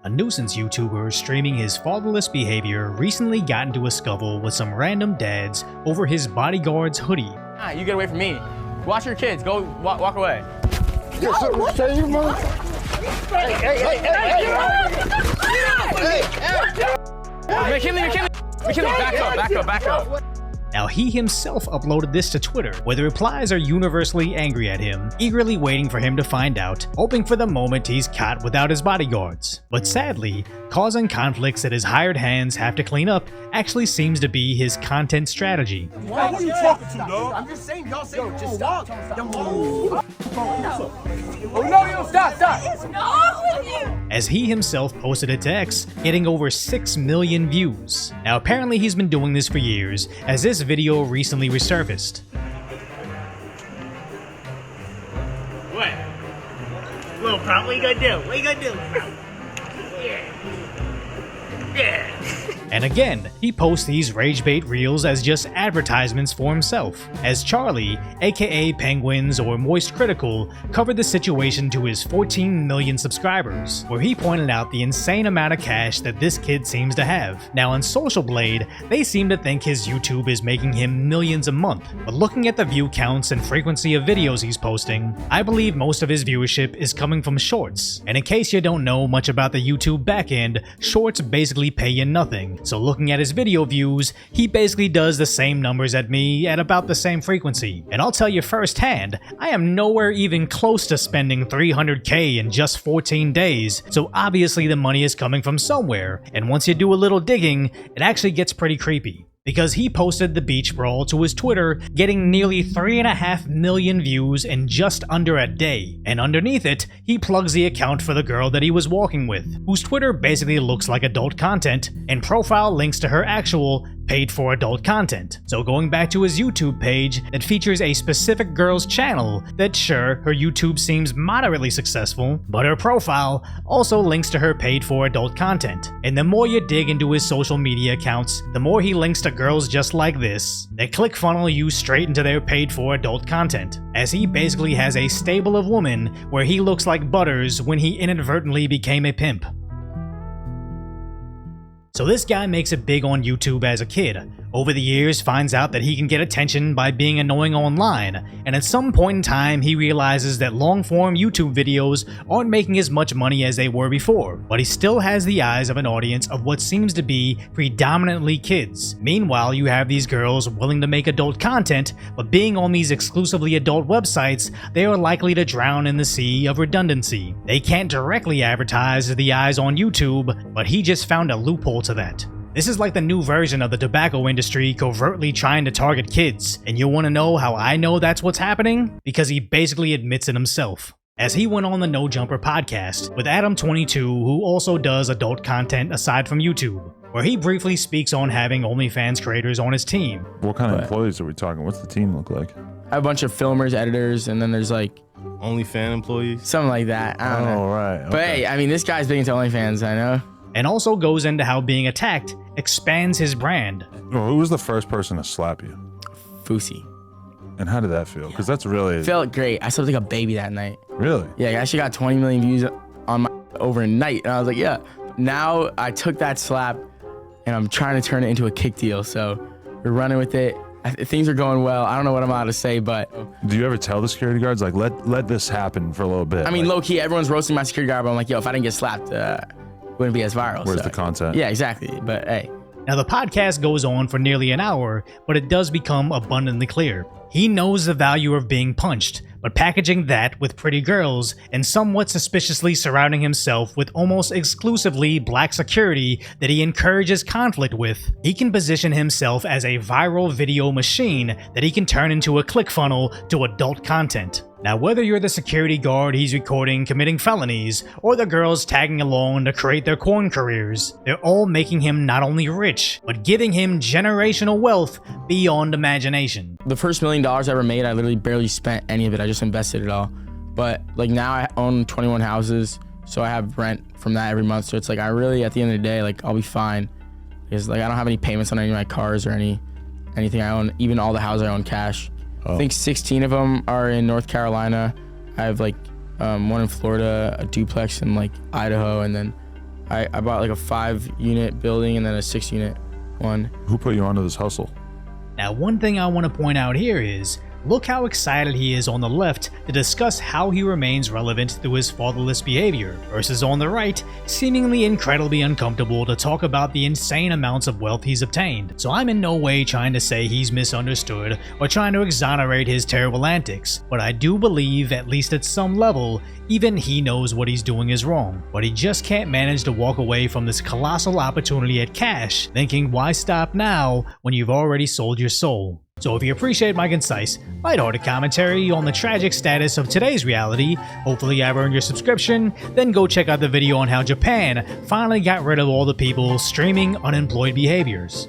A nuisance YouTuber streaming his fatherless behavior recently got into a scuffle with some random dads over his bodyguard's hoodie. Ah, you get away from me. Watch your kids. Go walk away. Hey, McKinley, back up. Now, he himself uploaded this to Twitter, where the replies are universally angry at him, eagerly waiting for him to find out, hoping for the moment he's caught without his bodyguards. But sadly, causing conflicts that his hired hands have to clean up actually seems to be his content strategy. Who are you talking to, dog? I'm just saying, y'all say just stop. Oh, no, stop. What is wrong with you? As he himself posted it to X, getting over 6 million views. Now, apparently he's been doing this for years, as this video recently resurfaced. What? Little prompt, what you gonna do? What you gonna do? Yeah. And again, he posts these rage bait reels as just advertisements for himself, as Charlie, aka Penguins or Moist Critical, covered the situation to his 14 million subscribers, where he pointed out the insane amount of cash that this kid seems to have. Now on Social Blade, they seem to think his YouTube is making him millions a month, but looking at the view counts and frequency of videos he's posting, I believe most of his viewership is coming from shorts. And in case you don't know much about the YouTube backend, shorts basically pay you nothing. So looking at his video views, he basically does the same numbers at me at about the same frequency. And I'll tell you firsthand, I am nowhere even close to spending 300k in just 14 days, so obviously the money is coming from somewhere, and once you do a little digging, it actually gets pretty creepy. Because he posted the beach brawl to his Twitter, getting nearly 3.5 million views in just under a day. And underneath it, he plugs the account for the girl that he was walking with, whose Twitter basically looks like adult content, and profile links to her actual paid for adult content. So going back to his YouTube page that features a specific girl's channel that sure, her YouTube seems moderately successful, but her profile also links to her paid for adult content. And the more you dig into his social media accounts, the more he links to girls just like this that click funnel you straight into their paid for adult content, as he basically has a stable of women where he looks like Butters when he inadvertently became a pimp. So this guy makes it big on YouTube as a kid. Over the years, finds out that he can get attention by being annoying online, and at some point in time he realizes that long-form YouTube videos aren't making as much money as they were before, but he still has the eyes of an audience of what seems to be predominantly kids. Meanwhile, you have these girls willing to make adult content, but being on these exclusively adult websites, they are likely to drown in the sea of redundancy. They can't directly advertise to the eyes on YouTube, but he just found a loophole to that. This is like the new version of the tobacco industry covertly trying to target kids, and you want to know how I know that's what's happening? Because he basically admits it himself. As he went on the No Jumper podcast with Adam22, who also does adult content aside from YouTube, where he briefly speaks on having OnlyFans creators on his team. What kind of employees are we talking? What's the team look like? I have a bunch of filmers, editors, and then there's like OnlyFans employees? something like that. I don't know. Right. Okay. But hey, I mean, this guy's big into OnlyFans, I know. And also goes into how being attacked expands his brand. Well, who was the first person to slap you? Fousey. And how did that feel? Because that's really... Felt great. I slept like a baby that night. Really? Yeah, I actually got 20 million views on my overnight. And I was like, yeah. Now I took that slap and I'm trying to turn it into a kick deal. So we're running with it. Things are going well. I don't know what I'm allowed to say, but... Do you ever tell the security guards, like, let this happen for a little bit? I mean, like, low-key, everyone's roasting my security guard, but I'm like, yo, if I didn't get slapped, wouldn't be as viral. Where's so. the content? Yeah, exactly. But hey. Now the podcast goes on for nearly an hour, but it does become abundantly clear. He knows the value of being punched, but packaging that with pretty girls and somewhat suspiciously surrounding himself with almost exclusively black security that he encourages conflict with, he can position himself as a viral video machine that he can turn into a ClickFunnels to adult content. Now, whether you're the security guard he's recording committing felonies, or the girls tagging along to create their corn careers, they're all making him not only rich, but giving him generational wealth beyond imagination. The first $1 million I ever made, I literally barely spent any of it. I just invested it all. But like now I own 21 houses, so I have rent from that every month. So it's like I really, at the end of the day, like I'll be fine. Because like I don't have any payments on any of my cars or anything I own, even all the houses I own cash. I think 16 of them are in North Carolina. I have like one in Florida, a duplex in like Idaho, and then I bought like a 5-unit building and then a 6-unit one. Who put you onto this hustle? Now, one thing I want to point out here is, look how excited he is on the left to discuss how he remains relevant through his fatherless behavior, versus on the right, seemingly incredibly uncomfortable to talk about the insane amounts of wealth he's obtained. So I'm in no way trying to say he's misunderstood or trying to exonerate his terrible antics, but I do believe, at least at some level, even he knows what he's doing is wrong, but he just can't manage to walk away from this colossal opportunity at cash, thinking why stop now when you've already sold your soul. So if you appreciate my concise, lighthearted commentary on the tragic status of today's reality, hopefully I've earned your subscription, then go check out the video on how Japan finally got rid of all the people streaming unemployed behaviors.